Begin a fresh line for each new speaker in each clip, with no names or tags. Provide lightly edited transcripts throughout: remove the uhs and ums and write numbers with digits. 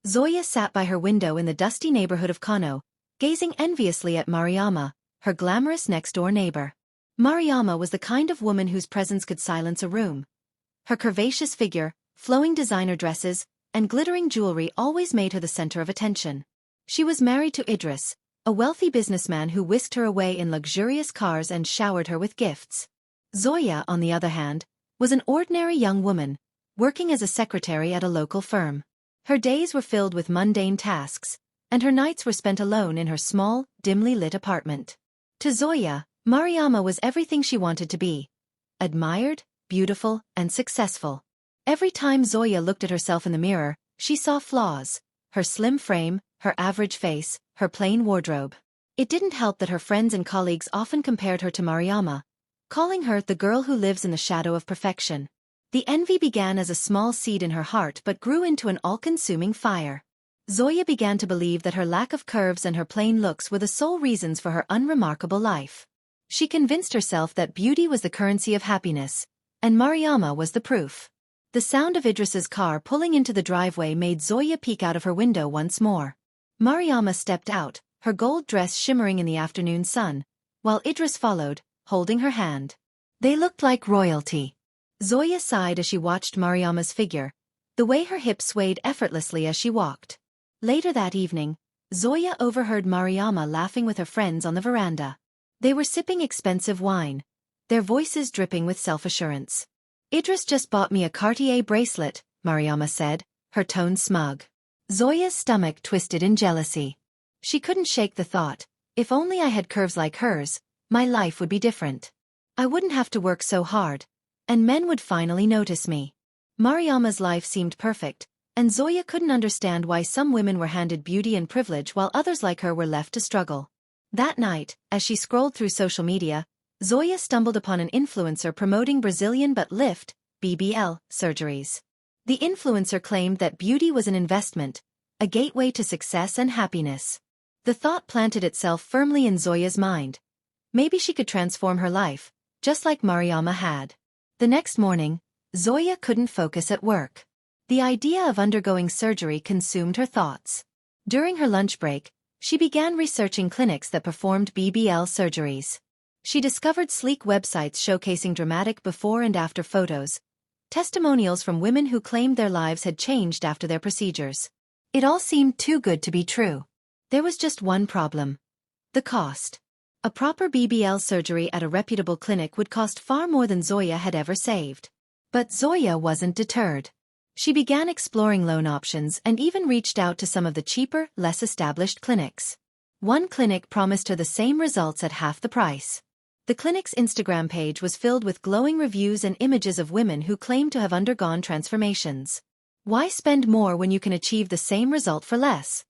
Zoya sat by her window in the dusty neighborhood of Kano, gazing enviously at Mariama, her glamorous next-door neighbor. Mariama was the kind of woman whose presence could silence a room. Her curvaceous figure, flowing designer dresses, and glittering jewelry always made her the center of attention. She was married to Idris, a wealthy businessman who whisked her away in luxurious cars and showered her with gifts. Zoya, on the other hand, was an ordinary young woman, working as a secretary at a local firm. Her days were filled with mundane tasks, and her nights were spent alone in her small, dimly lit apartment. To Zoya, Mariama was everything she wanted to be: admired, beautiful, and successful. Every time Zoya looked at herself in the mirror, she saw flaws: her slim frame, her average face, her plain wardrobe. It didn't help that her friends and colleagues often compared her to Mariama, calling her the girl who lives in the shadow of perfection. The envy began as a small seed in her heart but grew into an all-consuming fire. Zoya began to believe that her lack of curves and her plain looks were the sole reasons for her unremarkable life. She convinced herself that beauty was the currency of happiness, and Mariama was the proof. The sound of Idris's car pulling into the driveway made Zoya peek out of her window once more. Mariama stepped out, her gold dress shimmering in the afternoon sun, while Idris followed, holding her hand. They looked like royalty. Zoya sighed as she watched Mariama's figure, the way her hips swayed effortlessly as she walked. Later that evening, Zoya overheard Mariama laughing with her friends on the veranda. They were sipping expensive wine, their voices dripping with self-assurance. "Idris just bought me a Cartier bracelet," Mariama said, her tone smug. Zoya's stomach twisted in jealousy. She couldn't shake the thought: if only I had curves like hers, my life would be different. I wouldn't have to work so hard, and men would finally notice me. Mariama's life seemed perfect, and Zoya couldn't understand why some women were handed beauty and privilege while others like her were left to struggle. That night, as she scrolled through social media, Zoya stumbled upon an influencer promoting Brazilian butt lift (BBL) surgeries. The influencer claimed that beauty was an investment, a gateway to success and happiness. The thought planted itself firmly in Zoya's mind. Maybe she could transform her life, just like Mariama had. The next morning, Zoya couldn't focus at work. The idea of undergoing surgery consumed her thoughts. During her lunch break, she began researching clinics that performed BBL surgeries. She discovered sleek websites showcasing dramatic before and after photos, testimonials from women who claimed their lives had changed after their procedures. It all seemed too good to be true. There was just one problem: the cost. A proper BBL surgery at a reputable clinic would cost far more than Zoya had ever saved. But Zoya wasn't deterred. She began exploring loan options and even reached out to some of the cheaper, less established clinics. One clinic promised her the same results at half the price. The clinic's Instagram page was filled with glowing reviews and images of women who claimed to have undergone transformations. "Why spend more when you can achieve the same result for less?"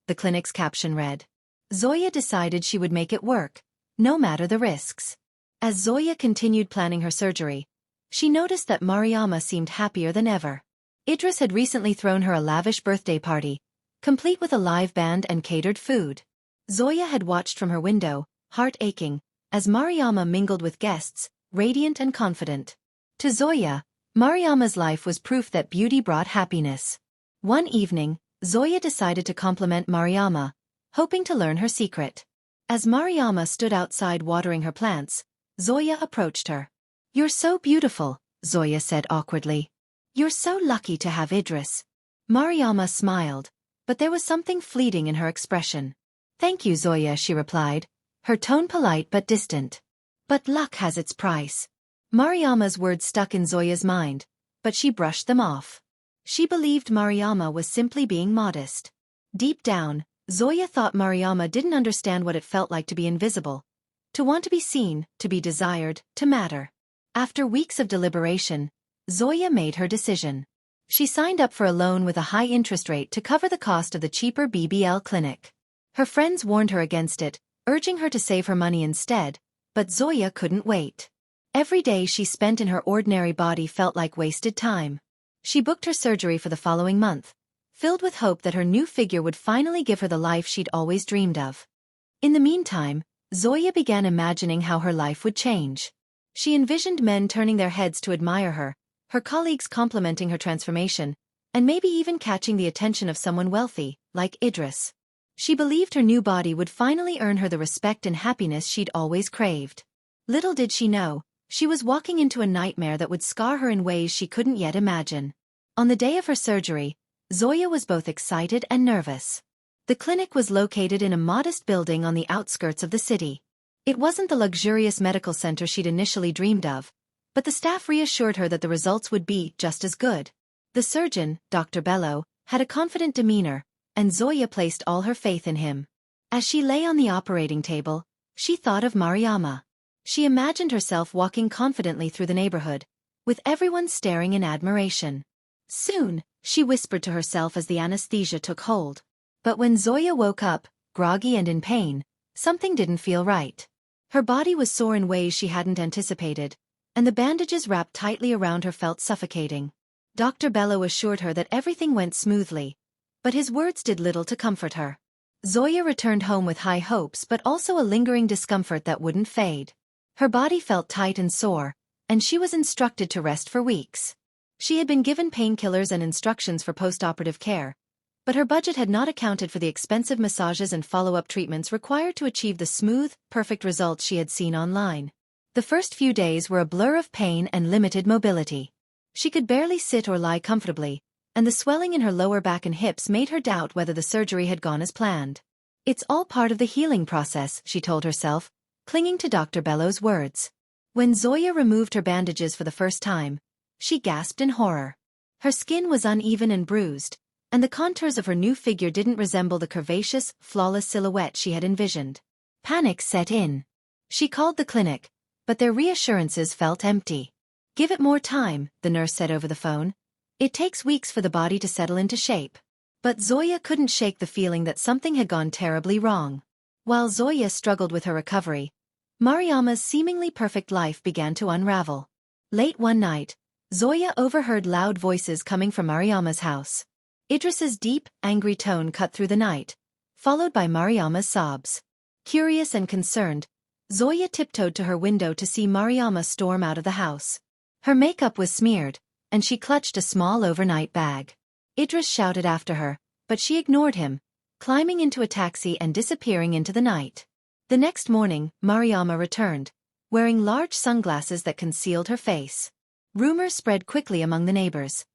the clinic's caption read. Zoya decided she would make it work, no matter the risks. As Zoya continued planning her surgery, she noticed that Mariama seemed happier than ever. Idris had recently thrown her a lavish birthday party, complete with a live band and catered food. Zoya had watched from her window, heart aching, as Mariama mingled with guests, radiant and confident. To Zoya, Mariama's life was proof that beauty brought happiness. One evening, Zoya decided to compliment Mariama, hoping to learn her secret. As Mariama stood outside watering her plants, Zoya approached her. "You're so beautiful," Zoya said awkwardly. "You're so lucky to have Idris." Mariama smiled, but there was something fleeting in her expression. "Thank you, Zoya," she replied, her tone polite but distant. "But luck has its price." Mariama's words stuck in Zoya's mind, but she brushed them off. She believed Mariama was simply being modest. Deep down, Zoya thought Mariama didn't understand what it felt like to be invisible, to want to be seen, to be desired, to matter. After weeks of deliberation, Zoya made her decision. She signed up for a loan with a high interest rate to cover the cost of the cheaper BBL clinic. Her friends warned her against it, urging her to save her money instead, but Zoya couldn't wait. Every day she spent in her ordinary body felt like wasted time. She booked her surgery for the following month, filled with hope that her new figure would finally give her the life she'd always dreamed of. In the meantime, Zoya began imagining how her life would change. She envisioned men turning their heads to admire her, her colleagues complimenting her transformation, and maybe even catching the attention of someone wealthy, like Idris. She believed her new body would finally earn her the respect and happiness she'd always craved. Little did she know, she was walking into a nightmare that would scar her in ways she couldn't yet imagine. On the day of her surgery, Zoya was both excited and nervous. The clinic was located in a modest building on the outskirts of the city. It wasn't the luxurious medical center she'd initially dreamed of, but the staff reassured her that the results would be just as good. The surgeon, Dr. Bello, had a confident demeanor, and Zoya placed all her faith in him. As she lay on the operating table, she thought of Mariama. She imagined herself walking confidently through the neighborhood, with everyone staring in admiration. Soon, she whispered to herself as the anesthesia took hold. But when Zoya woke up, groggy and in pain, something didn't feel right. Her body was sore in ways she hadn't anticipated, and the bandages wrapped tightly around her felt suffocating. Dr. Bello assured her that everything went smoothly, but his words did little to comfort her. Zoya returned home with high hopes but also a lingering discomfort that wouldn't fade. Her body felt tight and sore, and she was instructed to rest for weeks. She had been given painkillers and instructions for post-operative care, but her budget had not accounted for the expensive massages and follow-up treatments required to achieve the smooth, perfect results she had seen online. The first few days were a blur of pain and limited mobility. She could barely sit or lie comfortably, and the swelling in her lower back and hips made her doubt whether the surgery had gone as planned. It's all part of the healing process, she told herself, clinging to Dr. Bello's words. When Zoya removed her bandages for the first time, she gasped in horror. Her skin was uneven and bruised, and the contours of her new figure didn't resemble the curvaceous, flawless silhouette she had envisioned. Panic set in. She called the clinic, but their reassurances felt empty. "Give it more time," the nurse said over the phone. "It takes weeks for the body to settle into shape." But Zoya couldn't shake the feeling that something had gone terribly wrong. While Zoya struggled with her recovery, Mariama's seemingly perfect life began to unravel. Late one night, Zoya overheard loud voices coming from Mariama's house. Idris's deep, angry tone cut through the night, followed by Mariama's sobs. Curious and concerned, Zoya tiptoed to her window to see Mariama storm out of the house. Her makeup was smeared, and she clutched a small overnight bag. Idris shouted after her, but she ignored him, climbing into a taxi and disappearing into the night. The next morning, Mariama returned, wearing large sunglasses that concealed her face. Rumors spread quickly among the neighbors.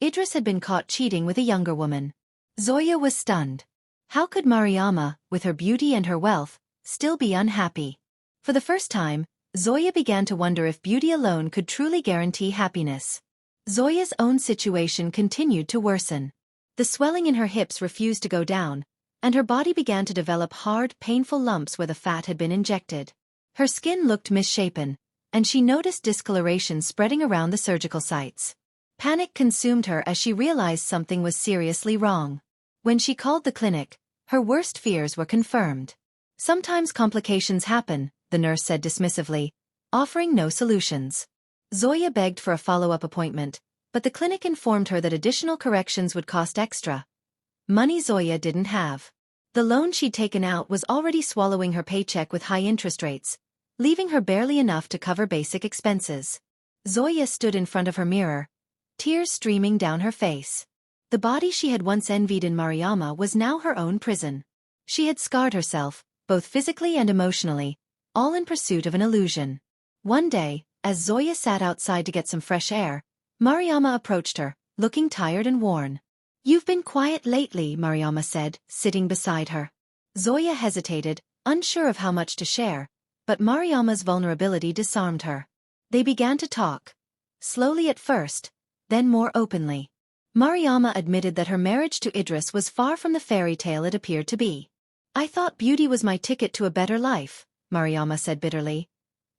Idris had been caught cheating with a younger woman. Zoya was stunned. How could Mariama, with her beauty and her wealth, still be unhappy? For the first time, Zoya began to wonder if beauty alone could truly guarantee happiness. Zoya's own situation continued to worsen. The swelling in her hips refused to go down, and her body began to develop hard, painful lumps where the fat had been injected. Her skin looked misshapen, and she noticed discoloration spreading around the surgical sites. Panic consumed her as she realized something was seriously wrong. When she called the clinic, her worst fears were confirmed. "Sometimes complications happen," the nurse said dismissively, offering no solutions. Zoya begged for a follow-up appointment, but the clinic informed her that additional corrections would cost extra money Zoya didn't have. The loan she'd taken out was already swallowing her paycheck with high interest rates, leaving her barely enough to cover basic expenses. Zoya stood in front of her mirror, tears streaming down her face. The body she had once envied in Mariama was now her own prison. She had scarred herself, both physically and emotionally, all in pursuit of an illusion. One day, as Zoya sat outside to get some fresh air, Mariama approached her, looking tired and worn. "You've been quiet lately," Mariama said, sitting beside her. Zoya hesitated, unsure of how much to share, but Mariama's vulnerability disarmed her. They began to talk. Slowly at first, then more openly. Mariama admitted that her marriage to Idris was far from the fairy tale it appeared to be. "I thought beauty was my ticket to a better life," Mariama said bitterly.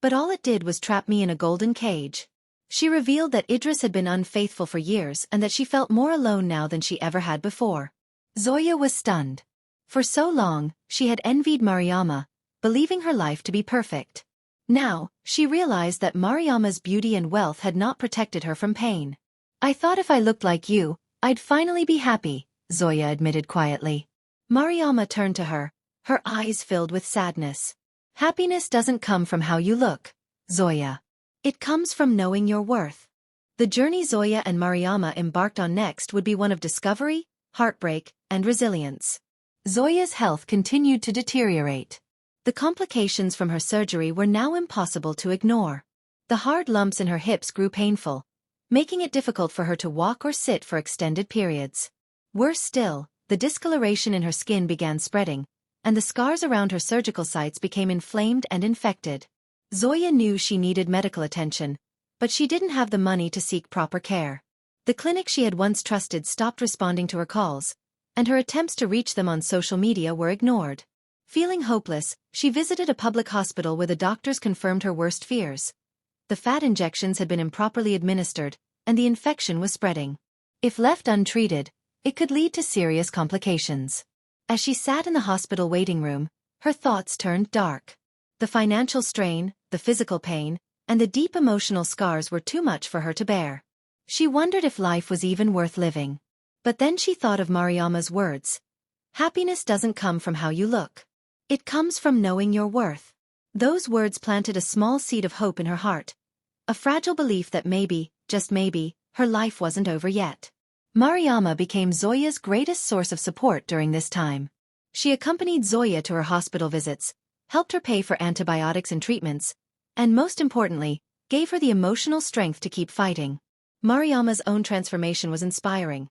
"But all it did was trap me in a golden cage." She revealed that Idris had been unfaithful for years and that she felt more alone now than she ever had before. Zoya was stunned. For so long, she had envied Mariama, believing her life to be perfect. Now, she realized that Mariama's beauty and wealth had not protected her from pain. "I thought if I looked like you, I'd finally be happy," Zoya admitted quietly. Mariama turned to her, her eyes filled with sadness. "Happiness doesn't come from how you look, Zoya. It comes from knowing your worth." The journey Zoya and Mariama embarked on next would be one of discovery, heartbreak, and resilience. Zoya's health continued to deteriorate. The complications from her surgery were now impossible to ignore. The hard lumps in her hips grew painful, making it difficult for her to walk or sit for extended periods. Worse still, the discoloration in her skin began spreading, and the scars around her surgical sites became inflamed and infected. Zoya knew she needed medical attention, but she didn't have the money to seek proper care. The clinic she had once trusted stopped responding to her calls, and her attempts to reach them on social media were ignored. Feeling hopeless, she visited a public hospital where the doctors confirmed her worst fears. The fat injections had been improperly administered, and the infection was spreading. If left untreated, it could lead to serious complications. As she sat in the hospital waiting room, her thoughts turned dark. The financial strain, the physical pain, and the deep emotional scars were too much for her to bear. She wondered if life was even worth living. But then she thought of Mariama's words. Happiness doesn't come from how you look. It comes from knowing your worth. Those words planted a small seed of hope in her heart, a fragile belief that maybe, just maybe, her life wasn't over yet. Mariama became Zoya's greatest source of support during this time. She accompanied Zoya to her hospital visits, helped her pay for antibiotics and treatments, and most importantly, gave her the emotional strength to keep fighting. Mariama's own transformation was inspiring.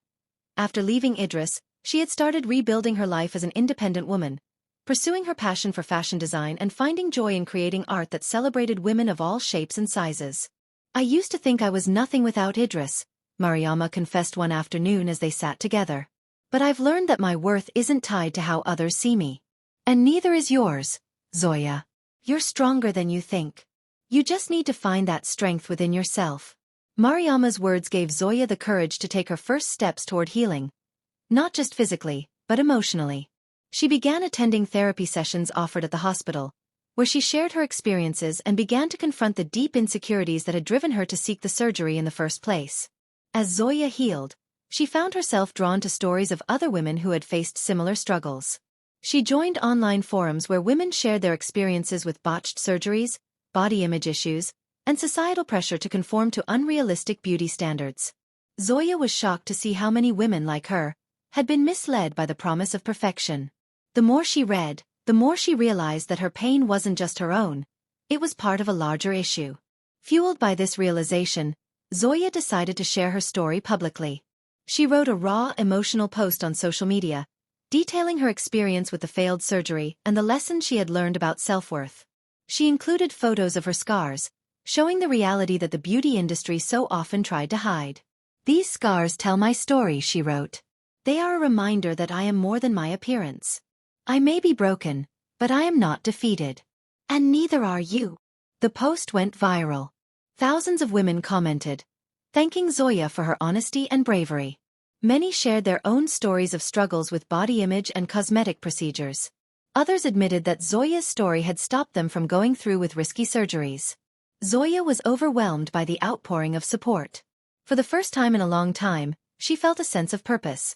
After leaving Idris, she had started rebuilding her life as an independent woman, pursuing her passion for fashion design and finding joy in creating art that celebrated women of all shapes and sizes. I used to think I was nothing without Idris, Mariama confessed one afternoon as they sat together. But I've learned that my worth isn't tied to how others see me. And neither is yours, Zoya. You're stronger than you think. You just need to find that strength within yourself. Mariama's words gave Zoya the courage to take her first steps toward healing. Not just physically, but emotionally. She began attending therapy sessions offered at the hospital, where she shared her experiences and began to confront the deep insecurities that had driven her to seek the surgery in the first place. As Zoya healed, she found herself drawn to stories of other women who had faced similar struggles. She joined online forums where women shared their experiences with botched surgeries, body image issues, and societal pressure to conform to unrealistic beauty standards. Zoya was shocked to see how many women like her had been misled by the promise of perfection. The more she read, the more she realized that her pain wasn't just her own, it was part of a larger issue. Fueled by this realization, Zoya decided to share her story publicly. She wrote a raw, emotional post on social media, detailing her experience with the failed surgery and the lessons she had learned about self-worth. She included photos of her scars, showing the reality that the beauty industry so often tried to hide. These scars tell my story, she wrote. They are a reminder that I am more than my appearance. I may be broken, but I am not defeated. And neither are you. The post went viral. Thousands of women commented, thanking Zoya for her honesty and bravery. Many shared their own stories of struggles with body image and cosmetic procedures. Others admitted that Zoya's story had stopped them from going through with risky surgeries. Zoya was overwhelmed by the outpouring of support. For the first time in a long time, she felt a sense of purpose.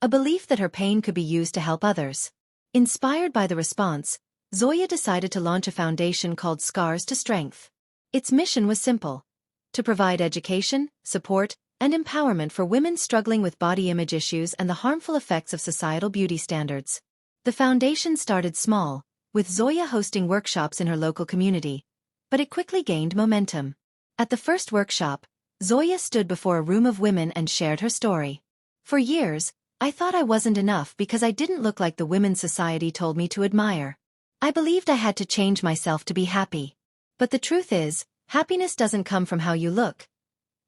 A belief that her pain could be used to help others. Inspired by the response, Zoya decided to launch a foundation called Scars to Strength. Its mission was simple: to provide education, support, and empowerment for women struggling with body image issues and the harmful effects of societal beauty standards. The foundation started small, with Zoya hosting workshops in her local community, but it quickly gained momentum. At the first workshop, Zoya stood before a room of women and shared her story. For years, I thought I wasn't enough because I didn't look like the women society told me to admire. I believed I had to change myself to be happy. But the truth is, happiness doesn't come from how you look.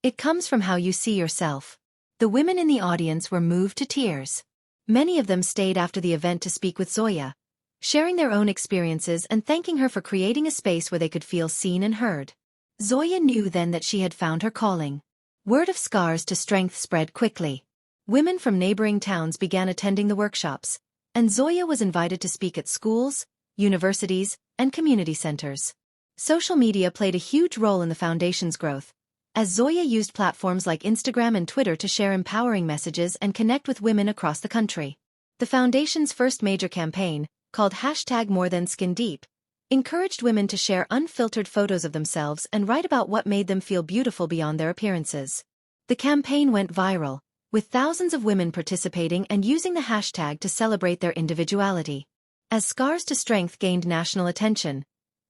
It comes from how you see yourself. The women in the audience were moved to tears. Many of them stayed after the event to speak with Zoya, sharing their own experiences and thanking her for creating a space where they could feel seen and heard. Zoya knew then that she had found her calling. Word of Scars to Strength spread quickly. Women from neighboring towns began attending the workshops, and Zoya was invited to speak at schools, universities, and community centers. Social media played a huge role in the foundation's growth, as Zoya used platforms like Instagram and Twitter to share empowering messages and connect with women across the country. The foundation's first major campaign, called #MoreThanSkinDeep, encouraged women to share unfiltered photos of themselves and write about what made them feel beautiful beyond their appearances. The campaign went viral, with thousands of women participating and using the hashtag to celebrate their individuality. As Scars to Strength gained national attention,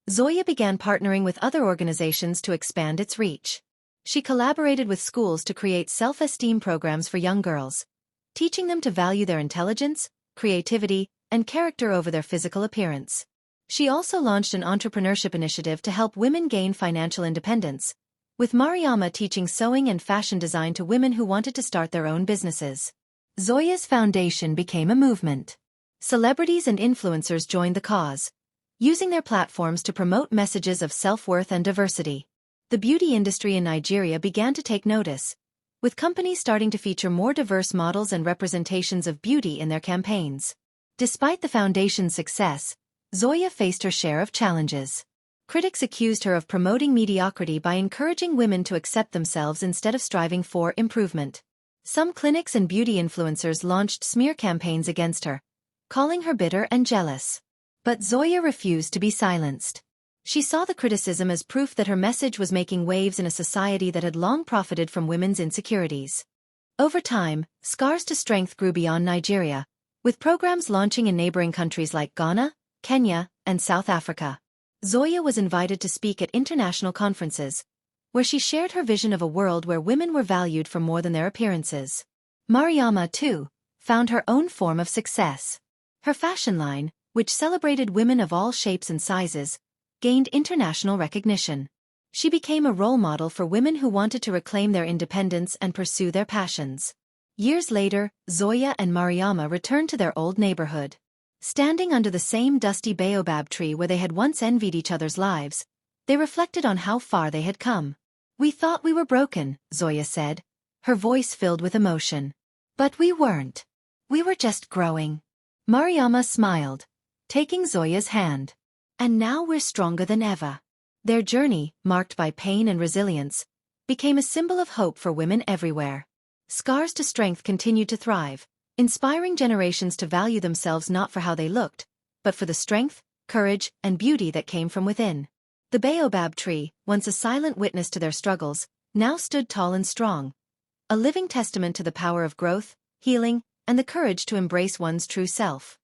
Zoya began partnering with other organizations to expand its reach. She collaborated with schools to create self-esteem programs for young girls, teaching them to value their intelligence, creativity, and character over their physical appearance. She also launched an entrepreneurship initiative to help women gain financial independence, with Mariama teaching sewing and fashion design to women who wanted to start their own businesses. Zoya's foundation became a movement. Celebrities and influencers joined the cause, using their platforms to promote messages of self-worth and diversity. The beauty industry in Nigeria began to take notice, with companies starting to feature more diverse models and representations of beauty in their campaigns. Despite the foundation's success, Zoya faced her share of challenges. Critics accused her of promoting mediocrity by encouraging women to accept themselves instead of striving for improvement. Some clinics and beauty influencers launched smear campaigns against her, calling her bitter and jealous. But Zoya refused to be silenced. She saw the criticism as proof that her message was making waves in a society that had long profited from women's insecurities. Over time, Scars to Strength grew beyond Nigeria, with programs launching in neighboring countries like Ghana, Kenya, and South Africa. Zoya was invited to speak at international conferences, where she shared her vision of a world where women were valued for more than their appearances. Mariama, too, found her own form of success. Her fashion line, which celebrated women of all shapes and sizes, gained international recognition. She became a role model for women who wanted to reclaim their independence and pursue their passions. Years later, Zoya and Mariama returned to their old neighborhood. Standing under the same dusty baobab tree where they had once envied each other's lives, they reflected on how far they had come. "We thought we were broken," Zoya said, her voice filled with emotion. "But we weren't. We were just growing." Mariama smiled, taking Zoya's hand. "And now we're stronger than ever." Their journey, marked by pain and resilience, became a symbol of hope for women everywhere. Scars to Strength continued to thrive, inspiring generations to value themselves not for how they looked, but for the strength, courage, and beauty that came from within. The baobab tree, once a silent witness to their struggles, now stood tall and strong, a living testament to the power of growth, healing, and the courage to embrace one's true self.